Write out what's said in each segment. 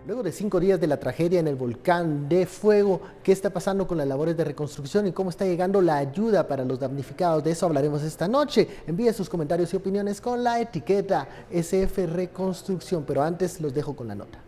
Luego de 5 días de la tragedia en el volcán de fuego, ¿qué está pasando con las labores de reconstrucción y cómo está llegando la ayuda para los damnificados? De eso hablaremos esta noche. Envíe sus comentarios y opiniones con la etiqueta SF Reconstrucción, pero antes los dejo con la nota.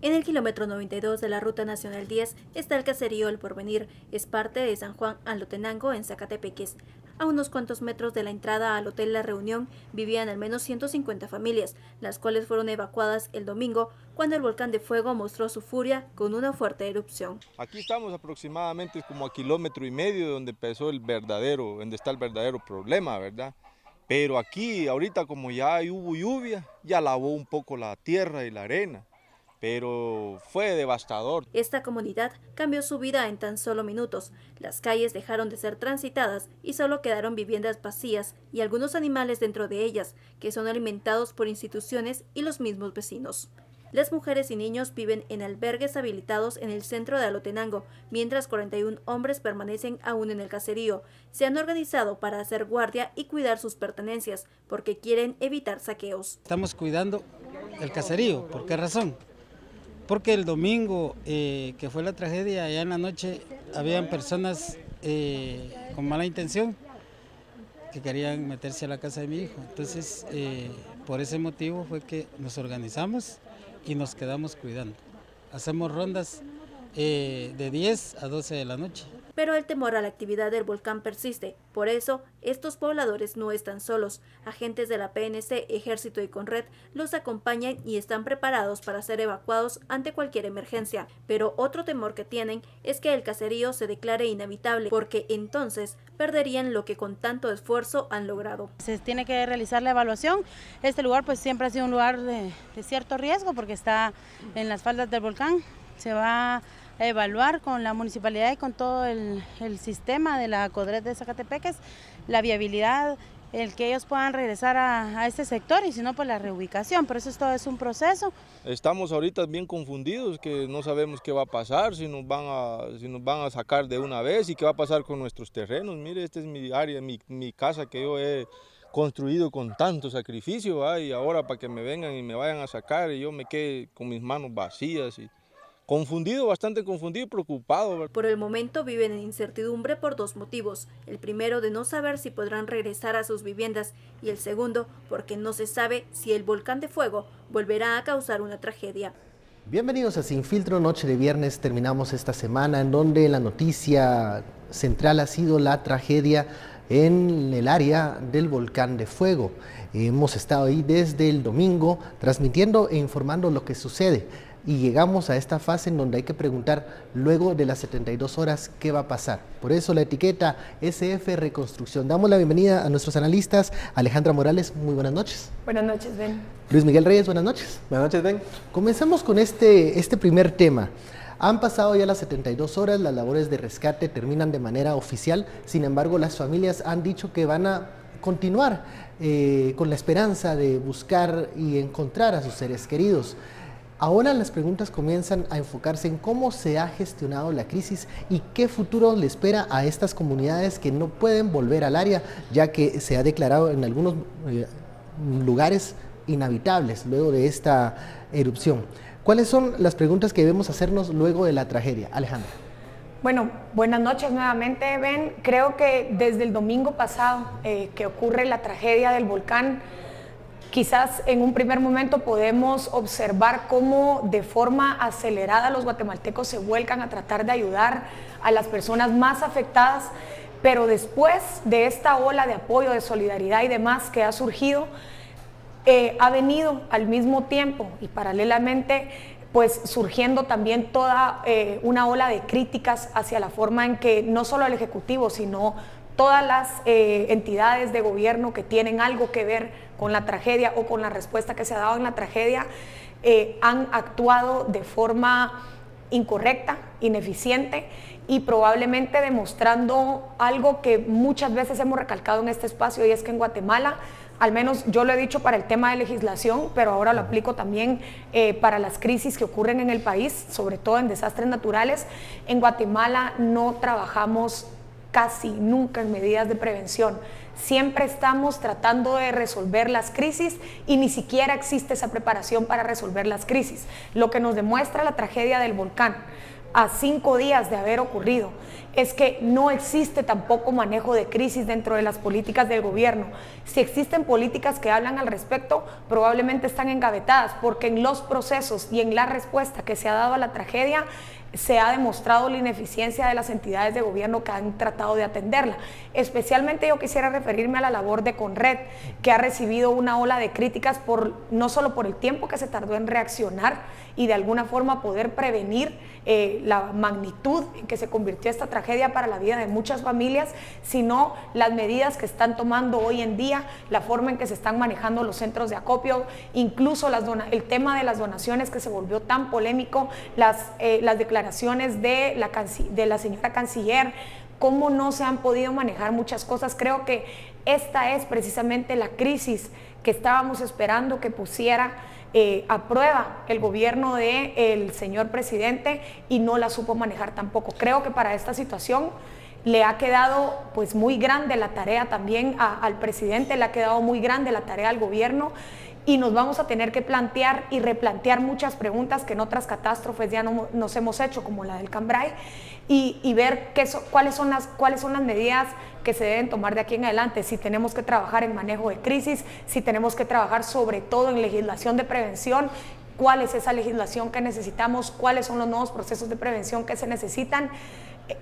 En el kilómetro 92 de la Ruta Nacional 10 está el caserío El Porvenir, es parte de San Juan Alotenango en Zacatepeques. A unos cuantos metros de la entrada al Hotel La Reunión vivían al menos 150 familias, las cuales fueron evacuadas el domingo cuando el volcán de fuego mostró su furia con una fuerte erupción. Aquí estamos aproximadamente como a 1,5 kilómetros de donde empezó donde está el verdadero problema, ¿verdad? Pero aquí ahorita como ya hubo lluvia, ya lavó un poco la tierra y la arena. Pero fue devastador. Esta comunidad cambió su vida en tan solo minutos. Las calles dejaron de ser transitadas y solo quedaron viviendas vacías y algunos animales dentro de ellas, que son alimentados por instituciones y los mismos vecinos. Las mujeres y niños viven en albergues habilitados en el centro de Alotenango, mientras 41 hombres permanecen aún en el caserío. Se han organizado para hacer guardia y cuidar sus pertenencias, porque quieren evitar saqueos. Estamos cuidando el caserío. ¿Por qué razón? Porque el domingo que fue la tragedia, allá en la noche, habían personas con mala intención que querían meterse a la casa de mi hijo. Entonces, por ese motivo fue que nos organizamos y nos quedamos cuidando. Hacemos rondas de 10 a 12 de la noche. Pero el temor a la actividad del volcán persiste. Por eso, estos pobladores no están solos. Agentes de la PNC, Ejército y Conred los acompañan y están preparados para ser evacuados ante cualquier emergencia. Pero otro temor que tienen es que el caserío se declare inhabitable, porque entonces perderían lo que con tanto esfuerzo han logrado. Se tiene que realizar la evaluación. Este lugar pues siempre ha sido un lugar de cierto riesgo porque está en las faldas del volcán. Se va a evaluar con la municipalidad y con todo el sistema de la CODRED de Zacatepeques la viabilidad, el que ellos puedan regresar a este sector y si no pues la reubicación, pero todo es un proceso. Estamos ahorita bien confundidos, que no sabemos qué va a pasar, si nos van a sacar de una vez y qué va a pasar con nuestros terrenos. Mire, esta es mi área, mi casa que yo he construido con tanto sacrificio, y ahora para que me vengan y me vayan a sacar y yo me quede con mis manos vacías y confundido, bastante confundido y preocupado. Por el momento viven en incertidumbre por dos motivos. El primero, de no saber si podrán regresar a sus viviendas, y el segundo, porque no se sabe si el volcán de fuego volverá a causar una tragedia. Bienvenidos a Sin Filtro, noche de viernes. Terminamos esta semana en donde la noticia central ha sido la tragedia en el área del volcán de fuego. Hemos estado ahí desde el domingo transmitiendo e informando lo que sucede. Y llegamos a esta fase en donde hay que preguntar luego de las 72 horas qué va a pasar. Por eso la etiqueta SF Reconstrucción. Damos la bienvenida a nuestros analistas. Alejandra Morales, muy buenas noches. Buenas noches, Ben. Luis Miguel Reyes, buenas noches. Buenas noches, Ben. Comencemos con este primer tema. Han pasado ya las 72 horas, las labores de rescate terminan de manera oficial. Sin embargo, las familias han dicho que van a continuar con la esperanza de buscar y encontrar a sus seres queridos. Ahora las preguntas comienzan a enfocarse en cómo se ha gestionado la crisis y qué futuro le espera a estas comunidades que no pueden volver al área, ya que se ha declarado en algunos lugares inhabitables luego de esta erupción. ¿Cuáles son las preguntas que debemos hacernos luego de la tragedia? Alejandra. Bueno, buenas noches nuevamente, Ben. Creo que desde el domingo pasado que ocurre la tragedia del volcán, quizás en un primer momento podemos observar cómo de forma acelerada los guatemaltecos se vuelcan a tratar de ayudar a las personas más afectadas, pero después de esta ola de apoyo, de solidaridad y demás que ha surgido, ha venido al mismo tiempo y paralelamente pues surgiendo también toda una ola de críticas hacia la forma en que no solo el Ejecutivo, sino todas las entidades de gobierno que tienen algo que ver con la tragedia o con la respuesta que se ha dado en la tragedia, han actuado de forma incorrecta, ineficiente y probablemente demostrando algo que muchas veces hemos recalcado en este espacio, y es que en Guatemala, al menos yo lo he dicho para el tema de legislación, pero ahora lo aplico también para las crisis que ocurren en el país, sobre todo en desastres naturales. En Guatemala no trabajamos casi nunca en medidas de prevención. Siempre estamos tratando de resolver las crisis y ni siquiera existe esa preparación para resolver las crisis. Lo que nos demuestra la tragedia del volcán a 5 días de haber ocurrido es que no existe tampoco manejo de crisis dentro de las políticas del gobierno. Si existen políticas que hablan al respecto, probablemente están engavetadas, porque en los procesos y en la respuesta que se ha dado a la tragedia se ha demostrado la ineficiencia de las entidades de gobierno que han tratado de atenderla. Especialmente yo quisiera referirme a la labor de Conred, que ha recibido una ola de críticas no solo por el tiempo que se tardó en reaccionar y de alguna forma poder prevenir la magnitud en que se convirtió esta tragedia para la vida de muchas familias, sino las medidas que están tomando hoy en día, la forma en que se están manejando los centros de acopio, incluso el tema de las donaciones que se volvió tan polémico, las declaraciones de la señora canciller, cómo no se han podido manejar muchas cosas. Creo que esta es precisamente la crisis que estábamos esperando que pusiera a prueba el gobierno del señor presidente, y no la supo manejar tampoco. Creo que para esta situación le ha quedado pues muy grande la tarea también al presidente, le ha quedado muy grande la tarea al gobierno, y nos vamos a tener que plantear y replantear muchas preguntas que en otras catástrofes ya no nos hemos hecho, como la del Cambrai, y ver cuáles son las medidas que se deben tomar de aquí en adelante, si tenemos que trabajar en manejo de crisis, si tenemos que trabajar sobre todo en legislación de prevención, cuál es esa legislación que necesitamos, cuáles son los nuevos procesos de prevención que se necesitan,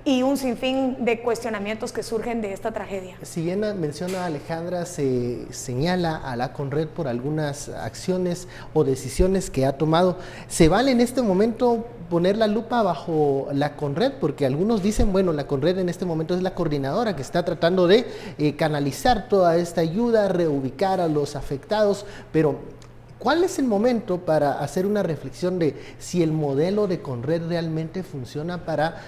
y un sinfín de cuestionamientos que surgen de esta tragedia. Si bien menciona Alejandra, se señala a la Conred por algunas acciones o decisiones que ha tomado, ¿se vale en este momento poner la lupa bajo la Conred? Porque algunos dicen, bueno, la Conred en este momento es la coordinadora que está tratando de canalizar toda esta ayuda, reubicar a los afectados, pero ¿cuál es el momento para hacer una reflexión de si el modelo de Conred realmente funciona para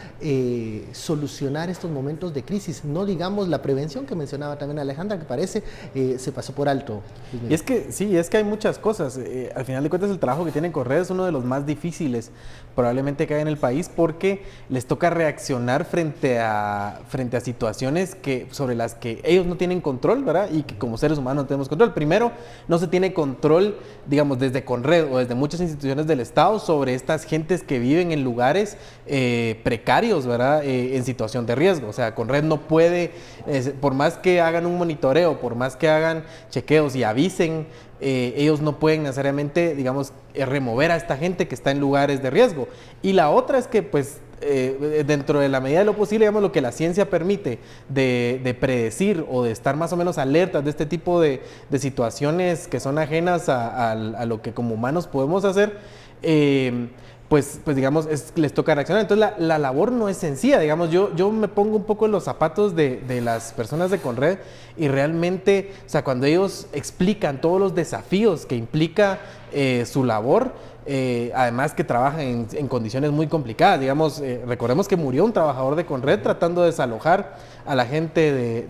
solucionar estos momentos de crisis? No digamos la prevención que mencionaba también Alejandra, que parece se pasó por alto. Y es que sí, es que hay muchas cosas. Al final de cuentas, el trabajo que tiene Conred es uno de los más difíciles probablemente que hay en el país, porque les toca reaccionar frente a situaciones sobre las que ellos no tienen control, ¿verdad? Y que como seres humanos no tenemos control. Primero, no se tiene control, digamos, desde Conred o desde muchas instituciones del Estado sobre estas gentes que viven en lugares precarios, ¿verdad? En situación de riesgo. O sea, Conred no puede, por más que hagan un monitoreo, por más que hagan chequeos y avisen, ellos no pueden necesariamente, digamos, remover a esta gente que está en lugares de riesgo. Y la otra es que, pues, dentro de la medida de lo posible, digamos, lo que la ciencia permite de predecir o de estar más o menos alertas de este tipo de situaciones que son ajenas a lo que como humanos podemos hacer, pues digamos, les toca reaccionar. Entonces la labor no es sencilla, digamos, yo me pongo un poco en los zapatos de las personas de Conred, y realmente, o sea, cuando ellos explican todos los desafíos que implica su labor, además que trabajan en condiciones muy complicadas, digamos, recordemos que murió un trabajador de Conred tratando de desalojar a la gente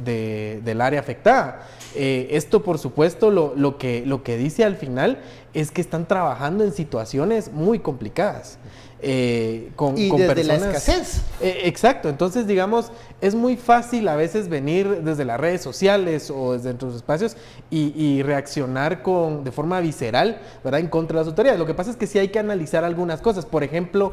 del área afectada. Esto, por supuesto, lo que dice al final es que están trabajando en situaciones muy complicadas. Con desde personas, la escasez. Exacto, entonces, digamos, es muy fácil a veces venir desde las redes sociales o desde nuestros espacios y reaccionar de forma visceral, ¿verdad?, en contra de las autoridades. Lo que pasa es que sí hay que analizar algunas cosas, por ejemplo,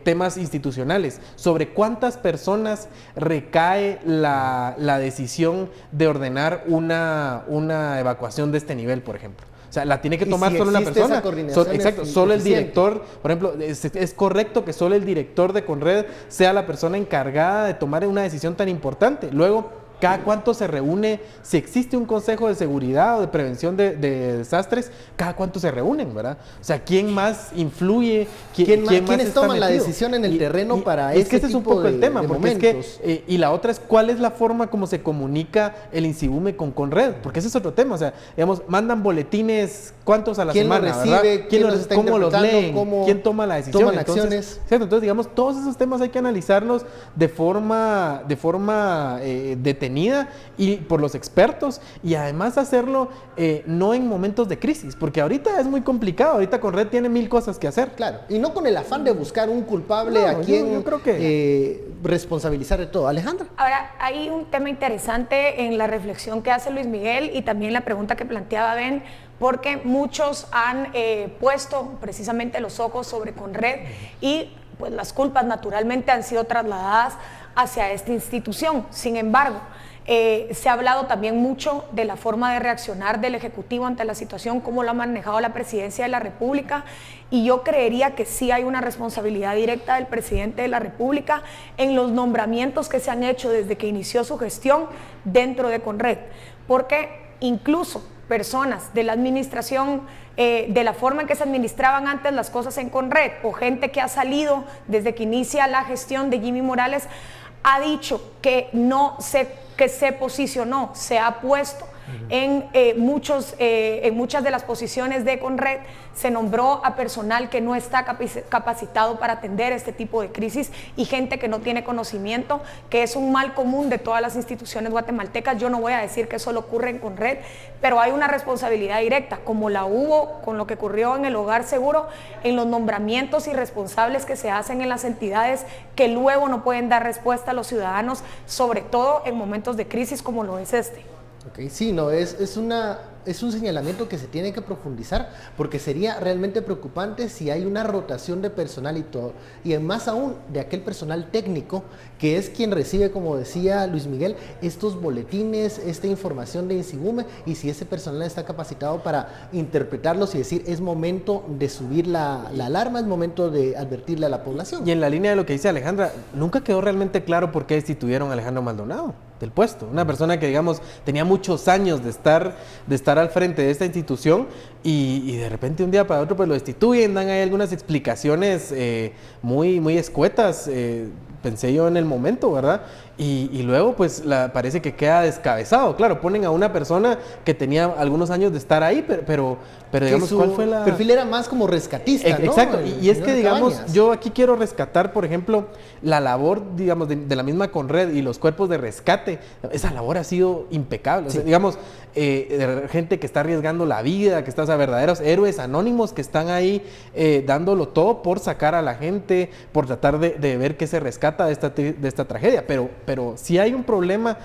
temas institucionales, sobre cuántas personas recae la decisión de ordenar una evacuación de este nivel, por ejemplo. O sea, la tiene que tomar solo una persona. Exacto, solo el director. Por ejemplo, es correcto que solo el director de Conred sea la persona encargada de tomar una decisión tan importante. Luego, cada cuánto se reúne, si existe un consejo de seguridad o de prevención de desastres, cada cuánto se reúnen, ¿verdad? O sea, ¿quién más influye? ¿Quiénes toman la decisión en el terreno para es que este es un tipo poco el tema, de porque momentos? es que, y la otra es cuál es la forma como se comunica el INSIBUME con Conred, porque ese es otro tema, o sea, digamos, mandan boletines, ¿cuántos a la ¿Quién semana, los recibe? ¿verdad? ¿Quién los está ¿Cómo los leen? ¿Cómo ¿Quién toma la decisión? toman Entonces, acciones? ¿cierto? Entonces, digamos, todos esos temas hay que analizarlos de forma detenida y por los expertos, y además hacerlo no en momentos de crisis, porque ahorita es muy complicado, ahorita Conred tiene 1000 cosas que hacer. Claro, y no con el afán de buscar un culpable a quien yo creo que responsabilizar de todo. Alejandra. Ahora, hay un tema interesante en la reflexión que hace Luis Miguel y también la pregunta que planteaba Ben, porque muchos han puesto precisamente los ojos sobre Conred y pues las culpas naturalmente han sido trasladadas hacia esta institución. Sin embargo, se ha hablado también mucho de la forma de reaccionar del Ejecutivo ante la situación, cómo lo ha manejado la Presidencia de la República, y yo creería que sí hay una responsabilidad directa del Presidente de la República en los nombramientos que se han hecho desde que inició su gestión dentro de Conred, porque incluso personas de la administración, de la forma en que se administraban antes las cosas en Conred, o gente que ha salido desde que inicia la gestión de Jimmy Morales, ha dicho que se posicionó, se ha puesto en muchas de las posiciones de Conred, se nombró a personal que no está capacitado para atender este tipo de crisis y gente que no tiene conocimiento, que es un mal común de todas las instituciones guatemaltecas. Yo no voy a decir que solo ocurre en Conred, pero hay una responsabilidad directa, como la hubo con lo que ocurrió en el Hogar Seguro, en los nombramientos irresponsables que se hacen en las entidades que luego no pueden dar respuesta a los ciudadanos, sobre todo en momentos de crisis como lo es este. Okay, sí, no, es un señalamiento que se tiene que profundizar, porque sería realmente preocupante si hay una rotación de personal y todo, y más aún de aquel personal técnico que es quien recibe, como decía Luis Miguel, estos boletines, esta información de INSIBUME, y si ese personal está capacitado para interpretarlos y decir es momento de subir la alarma, es momento de advertirle a la población. Y en la línea de lo que dice Alejandra, nunca quedó realmente claro por qué destituyeron a Alejandro Maldonado del puesto, una persona que, digamos, tenía muchos años de estar al frente de esta institución, y de repente un día para otro pues lo destituyen, dan ahí algunas explicaciones muy escuetas, pensé yo en el momento, ¿verdad? Y luego pues parece que queda descabezado. Claro, ponen a una persona que tenía algunos años de estar ahí, pero digamos, ¿cuál fue la...? Perfil era más como rescatista, ¿no? Exacto, y es que, digamos, Cabañas. yo aquí quiero rescatar, por ejemplo, la labor, digamos, de la misma Conred y los cuerpos de rescate. Esa labor ha sido impecable. Sí. O sea, digamos, gente que está arriesgando la vida, que está, o sea, verdaderos héroes anónimos que están ahí dándolo todo por sacar a la gente, por tratar de ver qué se rescata de esta tragedia. Pero sí hay un problema,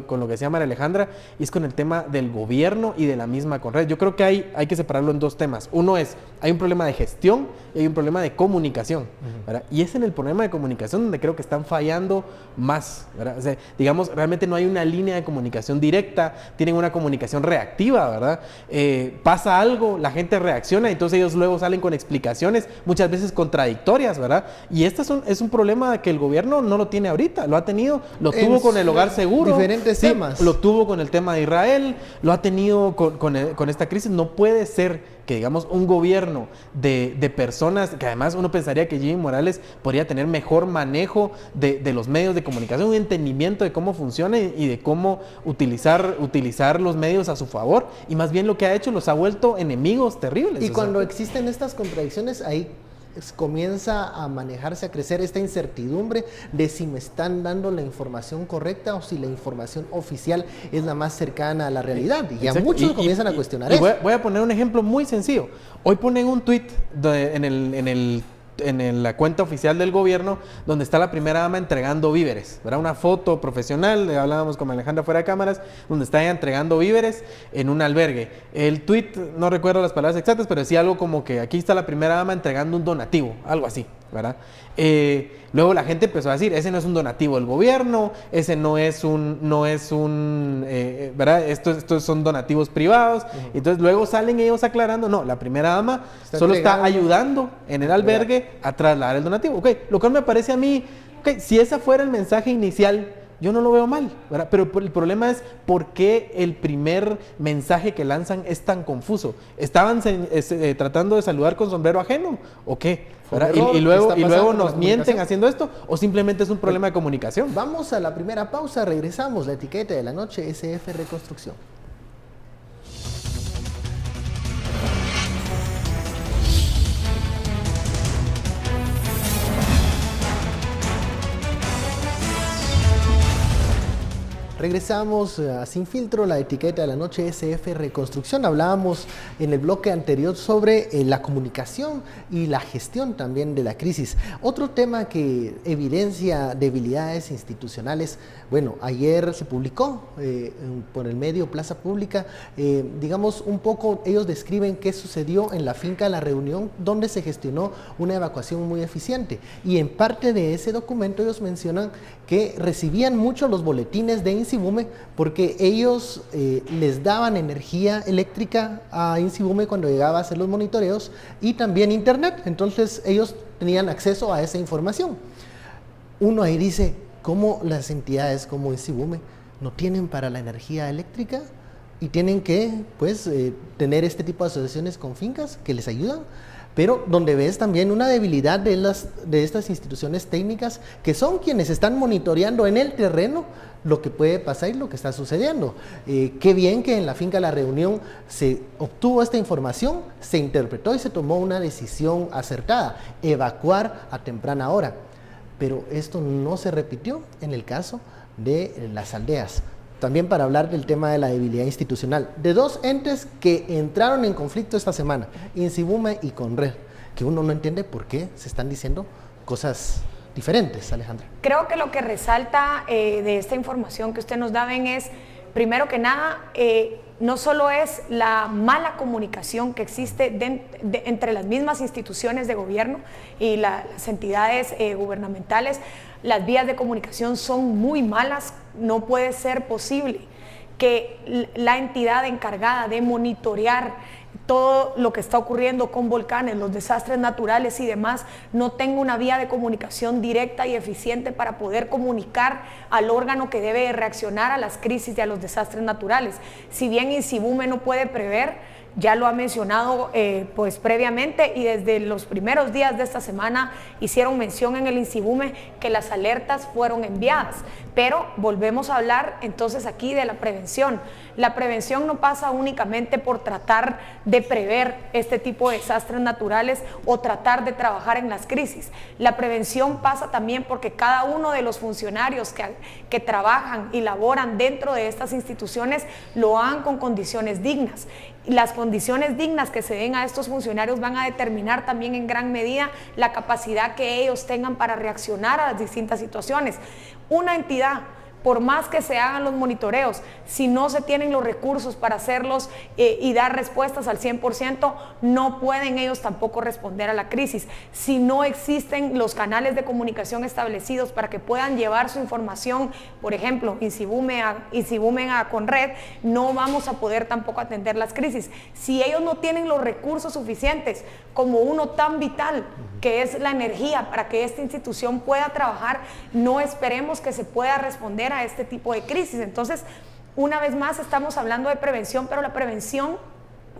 con lo que decía María Alejandra, y es con el tema del gobierno y de la misma Conred. Yo creo que hay que separarlo en dos temas. Uno es, hay un problema de gestión y hay un problema de comunicación, ¿verdad? Y es en el problema de comunicación donde creo que están fallando más, ¿verdad? O sea, digamos, realmente no hay una línea de comunicación directa, tienen una comunicación reactiva, ¿verdad? Pasa algo, la gente reacciona, entonces ellos luego salen con explicaciones, muchas veces contradictorias, ¿verdad? Y este es un problema que el gobierno no lo tiene ahorita, lo ha tenido, lo tuvo con el Hogar Seguro. Diferentes temas. Lo tuvo con el tema de Israel, lo ha tenido con esta crisis. No puede ser que, digamos, un gobierno de personas, que además uno pensaría que Jimmy Morales podría tener mejor manejo de los medios de comunicación, un entendimiento de cómo funciona y de cómo utilizar los medios a su favor, y más bien lo que ha hecho los ha vuelto enemigos terribles. Y cuando existen estas contradicciones, ahí comienza a manejarse, a crecer esta incertidumbre de si me están dando la información correcta o si la información oficial es la más cercana a la realidad. Y ya muchos comienzan a cuestionar eso. Voy a poner un ejemplo muy sencillo. Hoy ponen un tuit en la cuenta oficial del gobierno donde está la primera dama entregando víveres, ¿verdad? Una foto profesional, hablábamos con Alejandra fuera de cámaras, donde está ella entregando víveres en un albergue. El tuit, no recuerdo las palabras exactas, pero decía algo como que aquí está la primera dama entregando un donativo, algo así, ¿verdad? Luego la gente empezó a decir, ese no es un donativo del gobierno, ese no es un ¿verdad? Estos son donativos privados. Entonces luego salen ellos aclarando, no, la primera dama solo está ayudando en el albergue a trasladar el donativo. Ok, lo cual me parece a mí, si ese fuera el mensaje inicial yo no lo veo mal, ¿verdad? Pero el problema es por qué el primer mensaje que lanzan es tan confuso. ¿Estaban tratando de saludar con sombrero ajeno o qué? Y luego nos mienten haciendo esto, o simplemente es un problema de comunicación. Vamos a la primera pausa, regresamos. La etiqueta de la noche, SF Reconstrucción. Regresamos a Sin Filtro, la etiqueta de la noche, SF Reconstrucción. Hablábamos en el bloque anterior sobre la comunicación y la gestión también de la crisis. Otro tema que evidencia debilidades institucionales, bueno, ayer se publicó por el medio Plaza Pública, digamos un poco, ellos describen qué sucedió en la finca La Reunión, donde se gestionó una evacuación muy eficiente. Y en parte de ese documento ellos mencionan que recibían mucho los boletines de Insibume porque ellos les daban energía eléctrica a Insibume cuando llegaba a hacer los monitoreos y también internet, entonces ellos tenían acceso a esa información. Uno ahí dice, ¿cómo las entidades como Insibume no tienen para la energía eléctrica y tienen que pues tener este tipo de asociaciones con fincas que les ayudan? Pero donde ves también una debilidad de estas instituciones técnicas que son quienes están monitoreando en el terreno lo que puede pasar y lo que está sucediendo. Qué bien que en la finca La Reunión se obtuvo esta información, se interpretó y se tomó una decisión acertada, evacuar a temprana hora. Pero esto no se repitió en el caso de las aldeas. También para hablar del tema de la debilidad institucional, de dos entes que entraron en conflicto esta semana, Insibume y Conred, que uno no entiende por qué se están diciendo cosas diferentes, Alejandra. Creo que lo que resalta de esta información que usted nos da, Ben, es, primero que nada, no solo es la mala comunicación que existe entre las mismas instituciones de gobierno y las entidades gubernamentales. Las vías de comunicación son muy malas, no puede ser posible que la entidad encargada de monitorear todo lo que está ocurriendo con volcanes, los desastres naturales y demás, no tenga una vía de comunicación directa y eficiente para poder comunicar al órgano que debe reaccionar a las crisis y a los desastres naturales. Si bien Insibume no puede prever, ya lo ha mencionado pues previamente, y desde los primeros días de esta semana hicieron mención en el Insibume que las alertas fueron enviadas. Pero volvemos a hablar entonces aquí de la prevención. La prevención no pasa únicamente por tratar de prever este tipo de desastres naturales o tratar de trabajar en las crisis. La prevención pasa también porque cada uno de los funcionarios que trabajan y laboran dentro de estas instituciones lo hagan con condiciones dignas. Y las condiciones dignas que se den a estos funcionarios van a determinar también en gran medida la capacidad que ellos tengan para reaccionar a las distintas situaciones. Una entidad, por más que se hagan los monitoreos, si no se tienen los recursos para hacerlos y dar respuestas al 100%, no pueden ellos tampoco responder a la crisis. Si no existen los canales de comunicación establecidos para que puedan llevar su información, por ejemplo, Insibume a Conred, no vamos a poder tampoco atender las crisis. Si ellos no tienen los recursos suficientes, como uno tan vital que es la energía, para que esta institución pueda trabajar, no esperemos que se pueda responder a este tipo de crisis. Entonces, una vez más estamos hablando de prevención, pero la prevención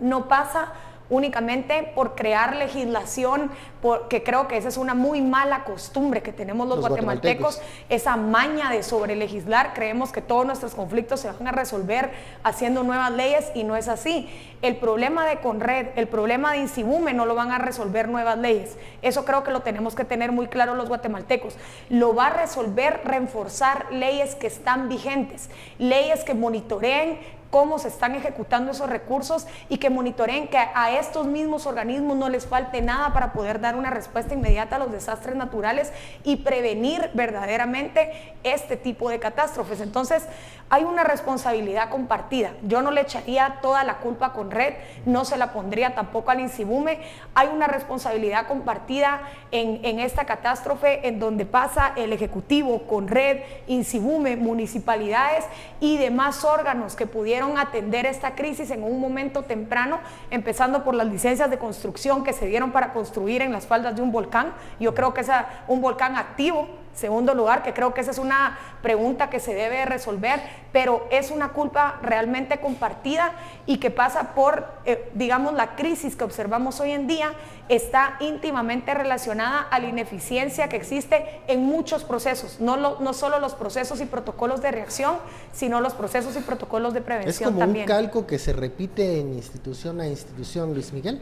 no pasa únicamente por crear legislación, porque creo que esa es una muy mala costumbre que tenemos los guatemaltecos, esa maña de sobrelegislar. Creemos que todos nuestros conflictos se van a resolver haciendo nuevas leyes y no es así. El problema de Conred, el problema de Insibume no lo van a resolver nuevas leyes. Eso creo que lo tenemos que tener muy claro los guatemaltecos. Lo va a resolver reforzar leyes que están vigentes, leyes que monitoreen cómo se están ejecutando esos recursos y que monitoreen que a estos mismos organismos no les falte nada para poder dar una respuesta inmediata a los desastres naturales y prevenir verdaderamente este tipo de catástrofes. Entonces, hay una responsabilidad compartida. Yo no le echaría toda la culpa a Conred, no se la pondría tampoco al Insibume. Hay una responsabilidad compartida en esta catástrofe, en donde pasa el Ejecutivo, Conred, Insibume, municipalidades y demás órganos que pudieron atender esta crisis en un momento temprano, empezando por las licencias de construcción que se dieron para construir en las faldas de un volcán. Yo creo que es un volcán activo, Segundo lugar, que creo que esa es una pregunta que se debe resolver, pero es una culpa realmente compartida y que pasa por, digamos, la crisis que observamos hoy en día está íntimamente relacionada a la ineficiencia que existe en muchos procesos, no solo los procesos y protocolos de reacción, sino los procesos y protocolos de prevención también. ¿Es como también. un calco que se repite en institución a institución, Luis Miguel?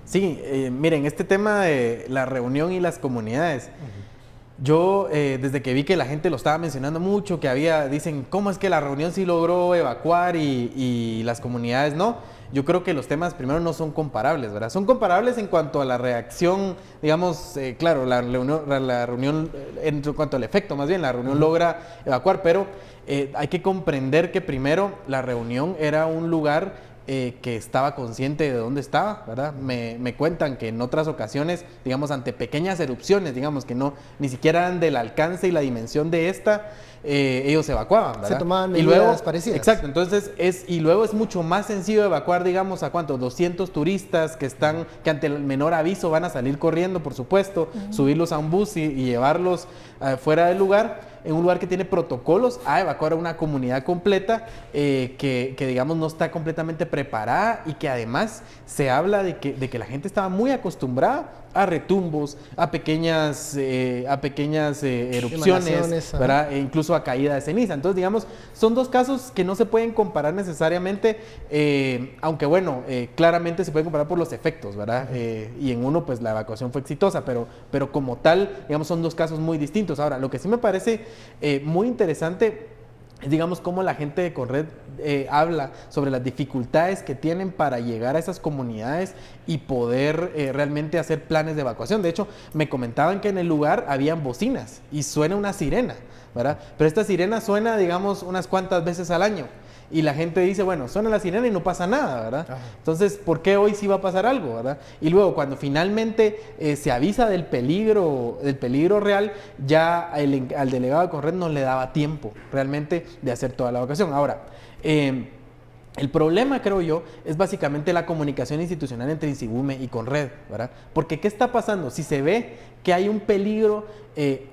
Sí, miren, este tema de la reunión y las comunidades, yo desde que vi que la gente lo estaba mencionando mucho, que dicen, ¿cómo es que la reunión sí logró evacuar y las comunidades no? Yo creo que los temas primero no son comparables, ¿verdad? Son comparables en cuanto a la reacción, digamos, claro, la reunión en cuanto al efecto, más bien, la reunión logra evacuar, pero hay que comprender que primero la reunión era un lugar que estaba consciente de dónde estaba, ¿verdad? Me cuentan que en otras ocasiones, digamos, ante pequeñas erupciones, digamos, que ni siquiera eran del alcance y la dimensión de esta, ellos se evacuaban, ¿verdad? Se tomaban medidas parecidas. Exacto, entonces y luego es mucho más sencillo evacuar, digamos, ¿a cuántos? 200 turistas que ante el menor aviso van a salir corriendo, por supuesto, subirlos a un bus y llevarlos fuera del lugar, en un lugar que tiene protocolos, a evacuar a una comunidad completa que digamos no está completamente preparada y que además se habla de que la gente estaba muy acostumbrada a retumbos, a pequeñas erupciones, ¿verdad? E incluso a caída de ceniza. Entonces, digamos, son dos casos que no se pueden comparar necesariamente, aunque bueno, claramente se pueden comparar por los efectos, ¿verdad? Y en uno, pues la evacuación fue exitosa, pero como tal, digamos, son dos casos muy distintos. Ahora, lo que sí me parece muy interesante es, digamos, cómo la gente de Conred habla sobre las dificultades que tienen para llegar a esas comunidades y poder realmente hacer planes de evacuación. De hecho, me comentaban que en el lugar habían bocinas y suena una sirena, ¿verdad? Pero esta sirena suena, digamos, unas cuantas veces al año. Y la gente dice, bueno, suena la sirena y no pasa nada, ¿verdad? Ajá. Entonces, ¿por qué hoy sí va a pasar algo, verdad? Y luego, cuando finalmente se avisa del peligro real, ya al delegado de Conred no le daba tiempo realmente de hacer toda la evacuación. Ahora, el problema, creo yo, es básicamente la comunicación institucional entre INSIBUME y Conred, ¿verdad? Porque ¿qué está pasando? Si se ve que hay un peligro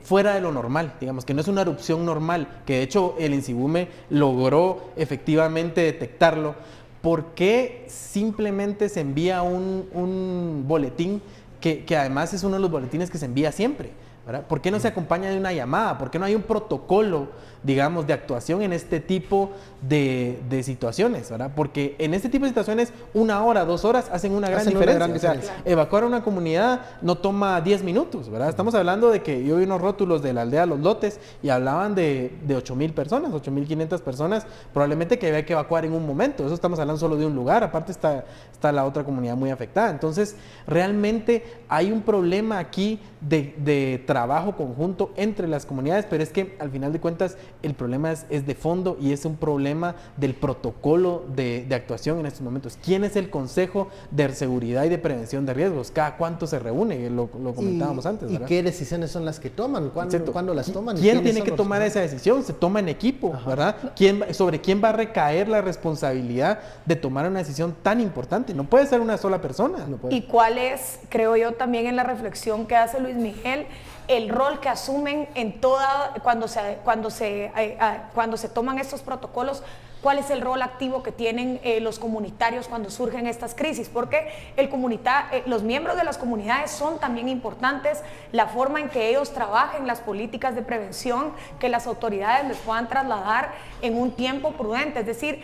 fuera de lo normal, digamos, que no es una erupción normal, que de hecho el INSIBUME logró efectivamente detectarlo, ¿por qué simplemente se envía un boletín que además es uno de los boletines que se envía siempre, ¿verdad? ¿Por qué no se acompaña de una llamada? ¿Por qué no hay un protocolo, digamos, de actuación en este tipo de situaciones, ¿verdad? Porque en este tipo de situaciones 1 hora, 2 horas hacen una gran diferencia. O sea, evacuar a una comunidad no toma 10 minutos, ¿verdad? Estamos hablando de que yo vi unos rótulos de la aldea Los Lotes y hablaban de 8,000 personas, 8,500 personas, probablemente que había que evacuar en un momento. Eso estamos hablando solo de un lugar, aparte está la otra comunidad muy afectada. Entonces, realmente hay un problema aquí de trabajo conjunto entre las comunidades, pero es que al final de cuentas el problema es de fondo y es un problema del protocolo de actuación en estos momentos. ¿Quién es el Consejo de Seguridad y de Prevención de Riesgos? ¿Cada cuánto se reúne? Lo comentábamos antes, ¿verdad? ¿Y qué decisiones son las que toman? ¿Cuándo las toman? ¿Quién tiene que tomar esa decisión? Se toma en equipo, ¿verdad? ¿Sobre quién va a recaer la responsabilidad de tomar una decisión tan importante? No puede ser una sola persona. No puede. ¿Y cuál es, creo yo, también en la reflexión que hace Luis Miguel, el rol que asumen en cuando se toman estos protocolos? ¿Cuál es el rol activo que tienen los comunitarios cuando surgen estas crisis? Porque los miembros de las comunidades son también importantes, la forma en que ellos trabajen las políticas de prevención, que las autoridades les puedan trasladar en un tiempo prudente, es decir,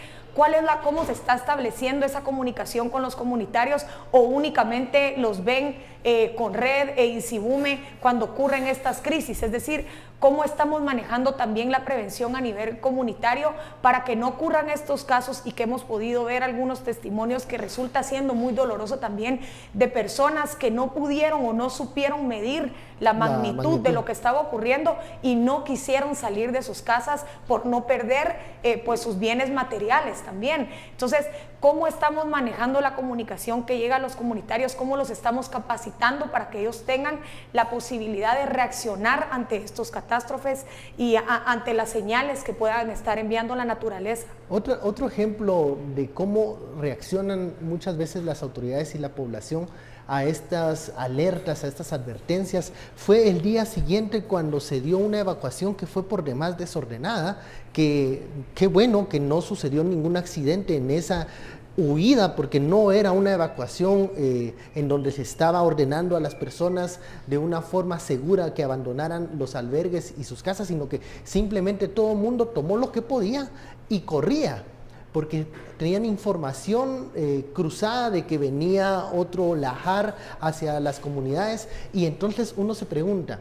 cómo se está estableciendo esa comunicación con los comunitarios, o únicamente los ven Conred e INSIBUME cuando ocurren estas crisis, es decir, cómo estamos manejando también la prevención a nivel comunitario para que no ocurran estos casos, y que hemos podido ver algunos testimonios que resulta siendo muy doloroso también, de personas que no pudieron o no supieron medir la magnitud de lo que estaba ocurriendo y no quisieron salir de sus casas por no perder pues sus bienes materiales también. Entonces, ¿cómo estamos manejando la comunicación que llega a los comunitarios? ¿Cómo los estamos capacitando para que ellos tengan la posibilidad de reaccionar ante estos catástrofes y ante las señales que puedan estar enviando la naturaleza? Otro ejemplo de cómo reaccionan muchas veces las autoridades y la población a estas alertas, a estas advertencias, fue el día siguiente cuando se dio una evacuación que fue por demás desordenada, que qué bueno que no sucedió ningún accidente en esa huida, porque no era una evacuación en donde se estaba ordenando a las personas de una forma segura que abandonaran los albergues y sus casas, sino que simplemente todo el mundo tomó lo que podía y corría, porque tenían información cruzada de que venía otro lajar hacia las comunidades. Y entonces uno se pregunta,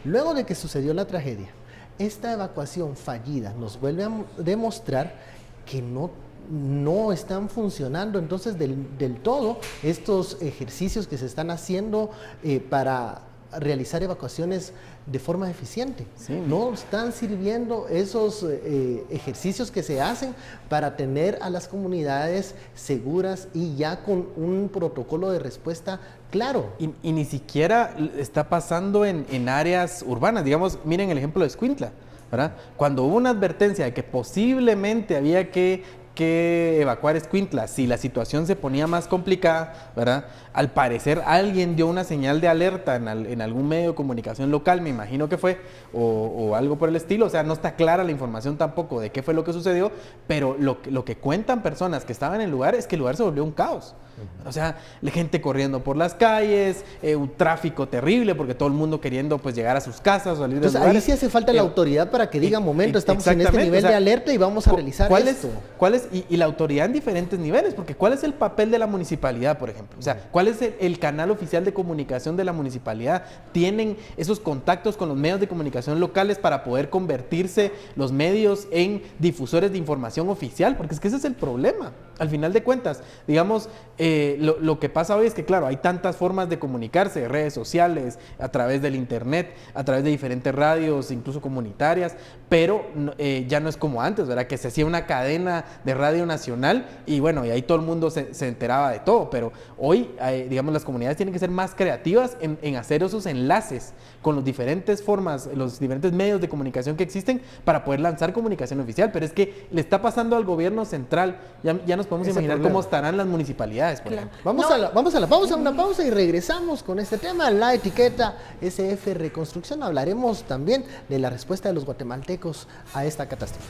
luego de que sucedió la tragedia, esta evacuación fallida nos vuelve a demostrar que no están funcionando entonces del todo estos ejercicios que se están haciendo para realizar evacuaciones de forma eficiente. Sí. No están sirviendo esos ejercicios que se hacen para tener a las comunidades seguras y ya con un protocolo de respuesta claro. Y ni siquiera está pasando en áreas urbanas. Digamos, miren el ejemplo de Escuintla, ¿verdad? Cuando hubo una advertencia de que posiblemente había que evacuar Escuintla, si la situación se ponía más complicada, ¿verdad? Al parecer alguien dio una señal de alerta en algún medio de comunicación local, me imagino que fue, o algo por el estilo. O sea, no está clara la información tampoco de qué fue lo que sucedió, pero lo que cuentan personas que estaban en el lugar es que el lugar se volvió un caos. O sea, la gente corriendo por las calles, un tráfico terrible porque todo el mundo queriendo pues llegar a sus casas, salir de los lugares. Ahí sí hace falta la autoridad para que diga, momento, estamos en este nivel, o sea, de alerta y vamos a realizar esto. Y la autoridad en diferentes niveles, porque ¿cuál es el papel de la municipalidad, por ejemplo? O sea, ¿cuál es el canal oficial de comunicación de la municipalidad? ¿Tienen esos contactos con los medios de comunicación locales para poder convertirse los medios en difusores de información oficial? Porque es que ese es el problema. Al final de cuentas, digamos, lo que pasa hoy es que, claro, hay tantas formas de comunicarse, redes sociales, a través del internet, a través de diferentes radios, incluso comunitarias, pero ya no es como antes, ¿verdad? Que se hacía una cadena de radio nacional y bueno, y ahí todo el mundo se enteraba de todo, pero hoy, digamos, las comunidades tienen que ser más creativas en hacer esos enlaces con las diferentes formas, los diferentes medios de comunicación que existen para poder lanzar comunicación oficial, pero es que le está pasando al gobierno central, ya nos podemos imaginar cómo estarán las municipalidades, por ejemplo. Vamos a la pausa, una pausa y regresamos con este tema, la etiqueta SF Reconstrucción. Hablaremos también de la respuesta de los guatemaltecos a esta catástrofe.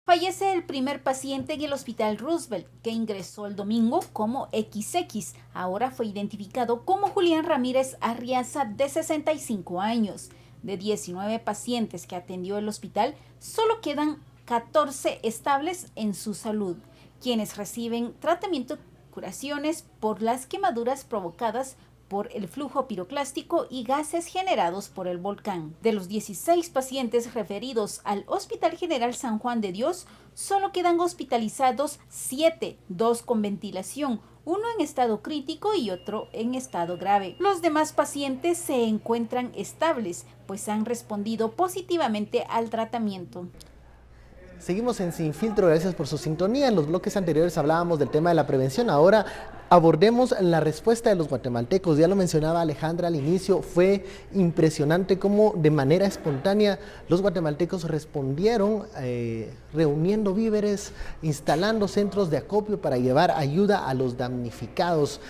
Fallece el primer paciente en el Hospital Roosevelt, que ingresó el domingo como XX. Ahora fue identificado como Julián Ramírez Arriaza, de 65 años. De 19 pacientes que atendió el hospital, solo quedan 14 estables en su salud, quienes reciben tratamiento, curaciones por las quemaduras provocadas por el flujo piroclástico y gases generados por el volcán. De los 16 pacientes referidos al Hospital General San Juan de Dios, solo quedan hospitalizados 7, 2 con ventilación, uno en estado crítico y otro en estado grave. Los demás pacientes se encuentran estables, pues han respondido positivamente al tratamiento. Seguimos en Sin Filtro, gracias por su sintonía. En los bloques anteriores hablábamos del tema de la prevención, ahora abordemos la respuesta de los guatemaltecos. Ya lo mencionaba Alejandra al inicio, fue impresionante cómo de manera espontánea los guatemaltecos respondieron reuniendo víveres, instalando centros de acopio para llevar ayuda a los damnificados.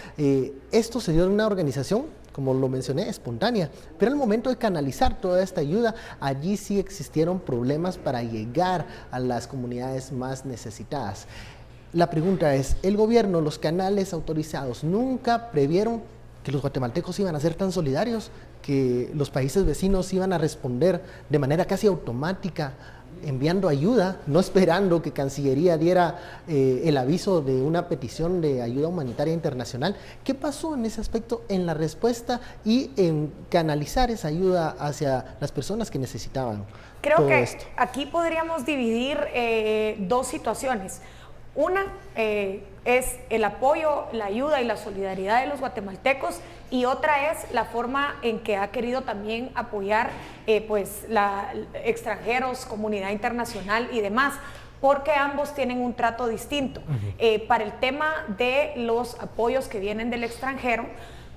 Esto se dio en una organización, como lo mencioné, espontánea, pero al momento de canalizar toda esta ayuda, allí sí existieron problemas para llegar a las comunidades más necesitadas. La pregunta es, ¿el gobierno, los canales autorizados, nunca previeron que los guatemaltecos iban a ser tan solidarios, que los países vecinos iban a responder de manera casi automática, enviando ayuda, no esperando que Cancillería diera el aviso de una petición de ayuda humanitaria internacional? ¿Qué pasó en ese aspecto, en la respuesta y en canalizar esa ayuda hacia las personas que necesitaban? Creo que aquí podríamos dividir dos situaciones. Una es el apoyo, la ayuda y la solidaridad de los guatemaltecos, y otra es la forma en que ha querido también apoyar extranjeros, comunidad internacional y demás. porque ambos tienen un trato distinto. Para el tema de los apoyos que vienen del extranjero,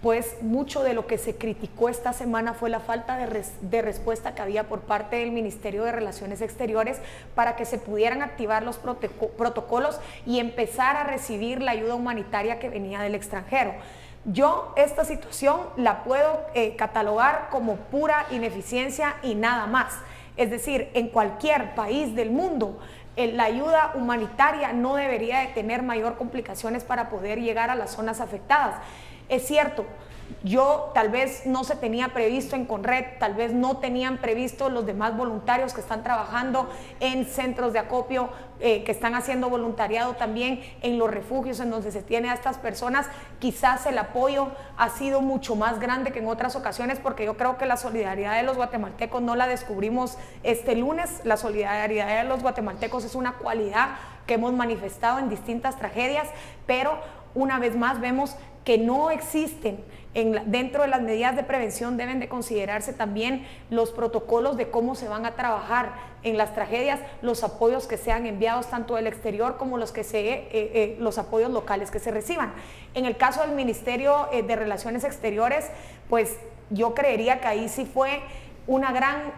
pues mucho de lo que se criticó esta semana fue la falta de respuesta que había por parte del Ministerio de Relaciones Exteriores para que se pudieran activar los protocolos y empezar a recibir la ayuda humanitaria que venía del extranjero. Yo esta situación la puedo catalogar como pura ineficiencia y nada más. Es decir, en cualquier país del mundo, la ayuda humanitaria no debería de tener mayor complicaciones para poder llegar a las zonas afectadas. Es cierto, yo tal vez no se tenía previsto en Conred, tal vez no tenían previsto los demás voluntarios que están trabajando en centros de acopio, que están haciendo voluntariado también en los refugios en donde se tiene a estas personas. Quizás el apoyo ha sido mucho más grande que en otras ocasiones, porque yo creo que la solidaridad de los guatemaltecos no la descubrimos este lunes. La solidaridad de los guatemaltecos es una cualidad que hemos manifestado en distintas tragedias, pero una vez más vemos que no existen. Dentro de las medidas de prevención deben de considerarse también los protocolos de cómo se van a trabajar en las tragedias, los apoyos que sean enviados tanto del exterior como los apoyos locales que se reciban. En el caso del Ministerio de Relaciones Exteriores, pues yo creería que ahí sí fue una gran